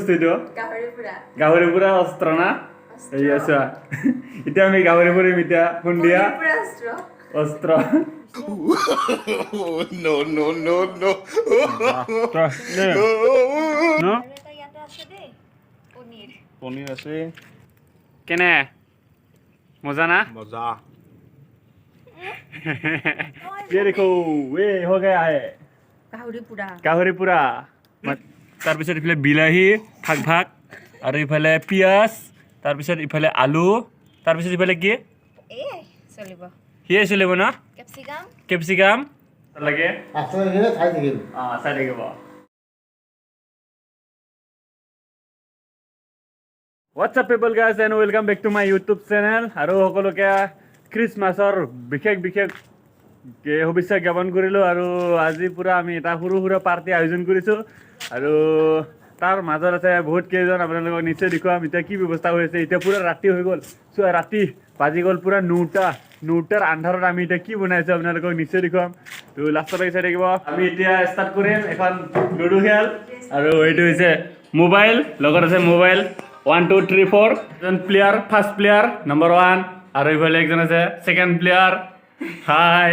বস্তুটো গাহৰি পুৰা অস্ত্ৰ না এই আছে এতিয়া আমি গাহৰি পুৰিম এতিয়া সন্ধিয়া অস্ত্ৰ No, no, no, no. No? Paneer আছে কেনে মজা না মজা ये देखो ये हो गया है গাহৰি পুৰা তাৰপিছত ইফালে বিলাহী ভাগ ভাগ আৰু ইফালে পিঁয়াজ তাৰপিছত ইফালে আলু তাৰপিছত ইফালে কি সিয়ে চলিব ন কেপচিকাম লাগে চাই থাকিব What's up people guys and welcome back to my YouTube channel আৰু সকলোকে খ্ৰীষ্টমাছৰ বিশেষ শুভেচ্ছা জ্ঞাপন কৰিলোঁ আৰু আজি পুৰা আমি এটা সৰু সুৰা পাৰ্টি আয়োজন কৰিছোঁ আৰু তাৰ মাজত আছে বহুত কেইজন আপোনালোকক নিশ্চয় দেখুৱাম এতিয়া কি ব্যৱস্থা হৈ আছে এতিয়া পুৰা ৰাতি হৈ গ'ল ৰাতি বাজি গ'ল পুৰা 9টাৰ আন্ধাৰত আমি এতিয়া কি বনাইছোঁ আপোনালোকক নিশ্চয় দেখুৱাম তো লাষ্টলৈকে চাই থাকিব আমি এতিয়া ষ্টাৰ্ট কৰিম এখন লুডু খেল আৰু এইটো হৈছে মোবাইল লগত আছে মোবাইল 1 2 3 4 এজন প্লেয়াৰ ফাৰ্ষ্ট প্লেয়াৰ নম্বৰ 1 আৰু ইফালে একজন আছে সেকেন্ড প্লেয়াৰ হাই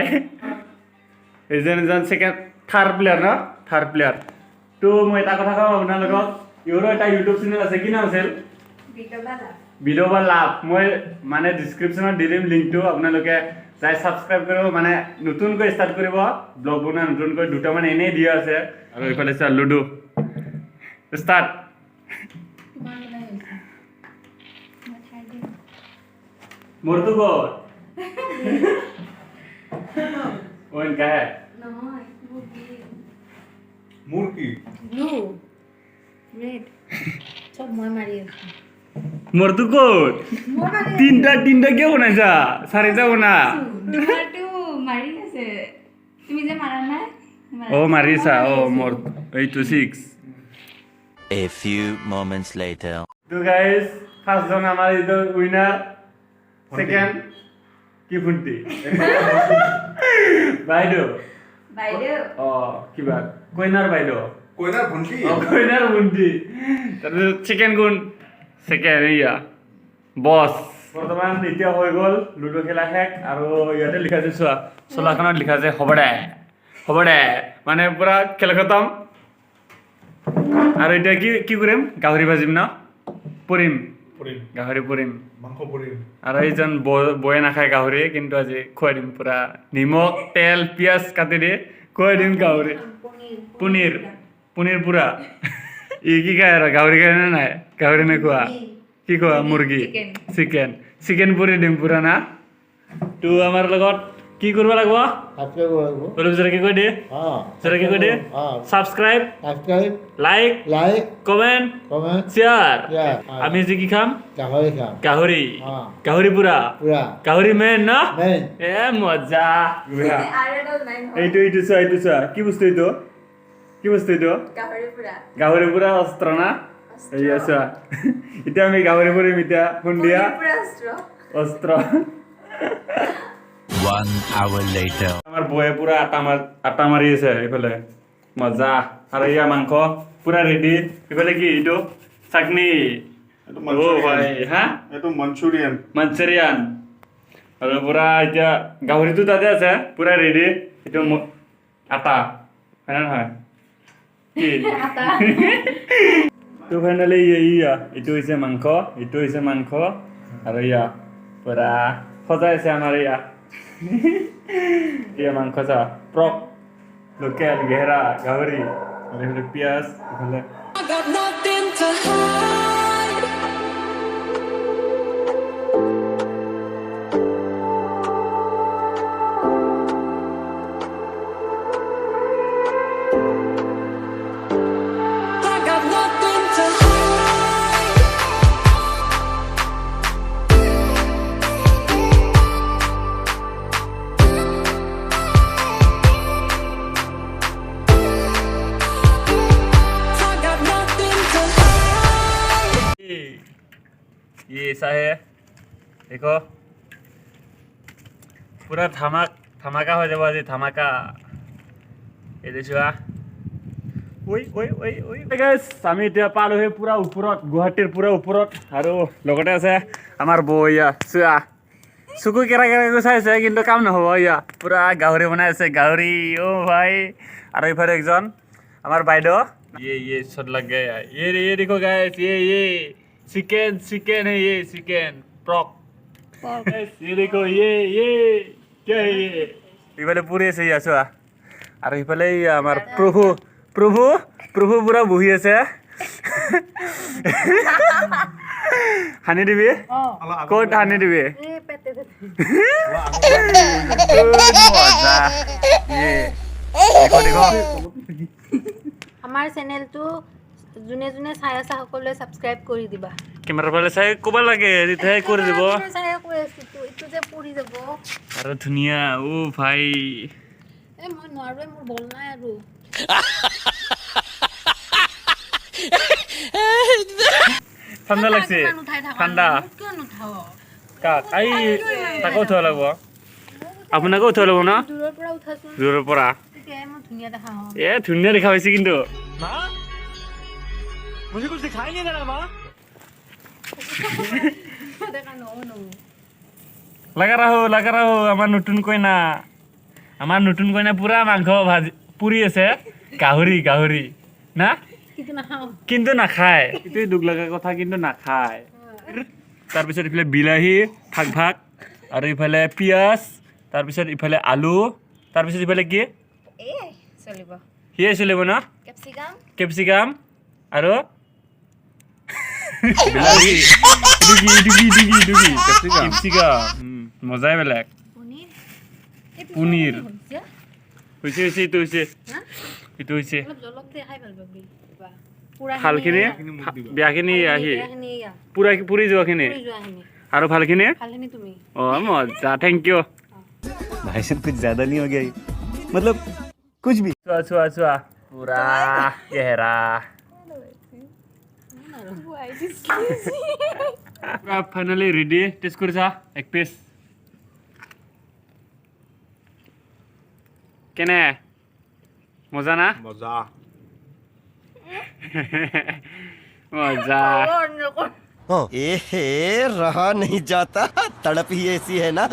এজন সেকেন্ড থাৰ্ড প্লেয়াৰ ন থাৰ্ড প্লেয়াৰ তো মই এটা কথা কওঁ আপোনালোকক ইউৰো এটা ইউটিউব চেনেল আছে কি নাম আছিল বিডোবা লাভ মই মানে ডেছক্ৰিপশ্যনত দি দিম লিংকটো আপোনালোকে যাই ছাবস্ক্ৰাইব কৰিব মানে নতুনকৈ ষ্টাৰ্ট কৰিব ব্লগ বনোৱা নতুনকৈ দুটামান এনেই দিয়া আছে আৰু ইফালে আছে লুডু ষ্টাৰ্ট मुर्दू को वो इनका है মুৰগি मुर्दू को तीनटा क्या बनाइছা চাৰিটা বনা ও মাৰিছা ও মোৰ 8 to 6 A few moments later. তো গাইস ফার্স্ট জন আমার ইদো উইনার সেকেন্ড কি ফুন্টি বাইদেউ ও কিবা কইনার বাইদেউ কইনার ভন্টি কইনার ফুন্টি তাৰপিছত সেকেন্ড গুণ সেকেন্ড ইয়া বস বৰ্তমান এতিয়া হৈ গ'ল লুডো খেলা শেষ আৰু ইয়াতে লিখা আছে চোৱা চলাখনত লিখা আছে হ'ব দে মানে পুৰা খেল খতম আৰু এতিয়া কি কৰিম গাহৰি ভাজিম ন পুৰিম গাহৰি পুৰিম মাংস পুৰিম আৰু এইজন বয়ে নাখায় গাহৰি কিন্তু আজি খুৱাই দিম পুৰা নিমখ তেল পিঁয়াজ কাটি দি খুৱাই দিম গাহৰি পনীৰ পুৰা ই কি খায় আৰু গাহৰি খায় নে নাই গাহৰি নোখোৱা কি খোৱা মুৰ্গী চিকেন পুৰি দিম পুৰা না তো আমাৰ লগত কি কৰিব লাগিব অলপ জোৰকে কৈ দিয়ে সাবস্ক্ৰাইব লাইক কমেণ্ট শ্বেয়াৰ আমি আজি কি খাম গাহৰি পুৰা গাহৰি মেইন ন এ মজা এইটো চোৱা কি বস্তু এইটো গাহৰি পুৰা অস্ত্ৰ না এই চোৱা এতিয়া আমি গাহৰি পুৰিম এতিয়া সন্ধিয়া অস্ত্ৰ 1 hour later. আমাৰ বয়ে পুৰা আটা মাৰি আছে এইফালে মজা আৰু ইয়া মাংস পুৰা ৰেডি এইফালে কি এইটো চাটনি ও ভাই হা এটো মাঞ্চুৰিয়ান আৰু পুৰা এতিয়া গাহৰিটো তাতে আছে পুৰা ৰেডি এইটো আটা হয় না নহয় কি তো ফাইনেলি ইয়া এইটো হৈছে মাংস আৰু ইয়া পুৰা সজাই আছে আমাৰ ইয়া মাংস চা প্ৰক লোকেল গেহৰা গাহৰি আৰু এইফালে পিঁয়াজ এইফালে ये ऐसा है देखो पूरा धमाका हो जाब आज धमाका ये देखा গাইজ আমি এতিয়া পালোহি পুৰা ওপৰত গুৱাহাটীৰ পুৰা ওপৰত আৰু লগতে আছে আমাৰ বৌ ইয়া চোৱা চকু কেৰা কেৰাকৈ চাইছে কিন্তু কাম নহ'ব ইয়া পুৰা গাহৰি বনাই আছে গাহৰি অ' ভাই আৰু ইফালে একজন আমাৰ বাইদেউ ये सब लग गया ये देखो गाइस ये चिकन है ये चिकन प्रॉक ये देखो ये क्या है ये इफाले पूरे से आछोआ আৰু ইফালে আমাৰ প্ৰভু পুৰা বহি আছে হানি দিবি ক'ত হানি দিবি মজা দেখো আমাৰ চেনেলটো যোনে যোনে চাই আছে সকলোৱে সাবস্ক্ৰাইব কৰি দিবা কেমেৰা ফালে চাই ক'ব লাগে তেতিয়াহে কৰি দিব চাই কৈ আছো এইটো যে পৰি যাব আৰু ধুনীয়া ও ভাই মই নোৱাৰোৱে মোৰ বল নাই আৰু ঠাণ্ডা লাগছে ঠাণ্ডা কিয় নুঠাও কাক তাকো উঠিব লাগিব আপোনাকো উঠিব লাগিব ন দূৰৰ পৰা উঠাচোন দূৰৰ পৰা তেতিয়াহে মই ধুনীয়া দেখা হওঁ ধুনীয়া দেখা পাইছে কিন্তু দেখা নহওঁ লাগা ৰাহো আমাৰ নতুন কইনা পুৰা মাংস ভাজি পুৰি আছে গাহৰি না কিন্তু নাখাওঁ কিন্তু নাখায় এইটোৱে দুখ লগা কথা কিন্তু নাখায় তাৰপিছত ইফালে বিলাহী ভাগ আৰু ইফালে পিঁয়াজ তাৰপিছত ইফালে আলু তাৰপিছত ইফালে কি চলিব সিয়ে চলিব ন কেপচিকাম আৰু বিলাহী কেপচিকাম মজাই বেলেগ পনীৰ হৈছে এইটো হৈছে ভালখিনি বেয়াখিনি আহি পুৰা পুৰি যোৱাখিনি আৰু ভালখিনি অঁ মজা থেংক ইউ भाई साहब कुछ ज्यादा नहीं हो गया ये? मतलब कुछ भी চোৱা পুৰা গেহেৰা পুৰা ফাইনেলি ৰেডি টেষ্ট কৰিছা এক পিচ কেনে মজা না মজা মজা ए रहा नहीं जाता तड़प ही ऐसी है ना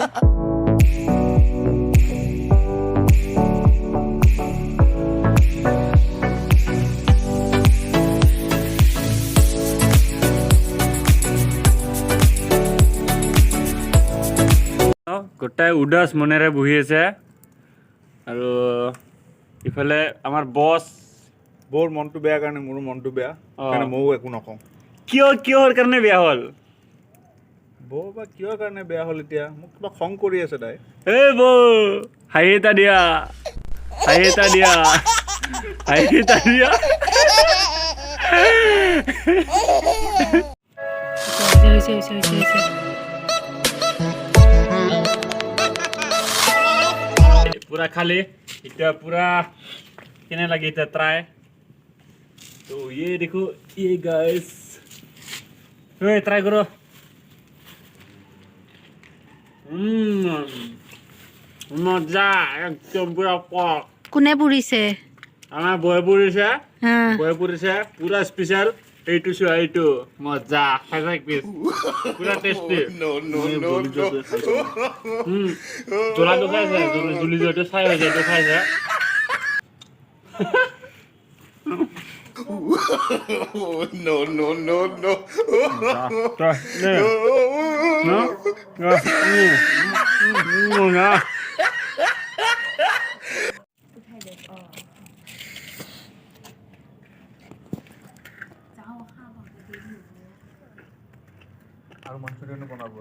গোটাই উদাস মনেৰে বহি আছে আৰু ইফালে আমাৰ বছ বৰ মনটো বেয়া কাৰণে মোৰো মনটো বেয়া কাৰণে ময়ো একো নকওঁ কিহৰ কাৰণে বেয়া হ'ল বৌ বা কিহৰ কাৰণে বেয়া হ'ল এতিয়া মোক কিবা খং কৰি আছে তাই এই বৌ হাঁহি এটা দিয়া পুৰা খালি এতিয়া পুৰা কেনে লাগে এতিয়া ট্ৰাই তো ये देखो ये गाइस ट्राई करो মজা একদম পুৰা পক কোনে পুৰিছে আমাৰ বয়ে পুৰিছে পুৰা স্পেচিয়েল এইটো চোৱা এইটো মজা খাইছা এক পিচ পুৰা টেষ্টি জ্বলাটো খাইছে জুলি যোৱাটো চাই হৈ যায় এইটো খাইছে no no no no আৰু মাংসটো বনাব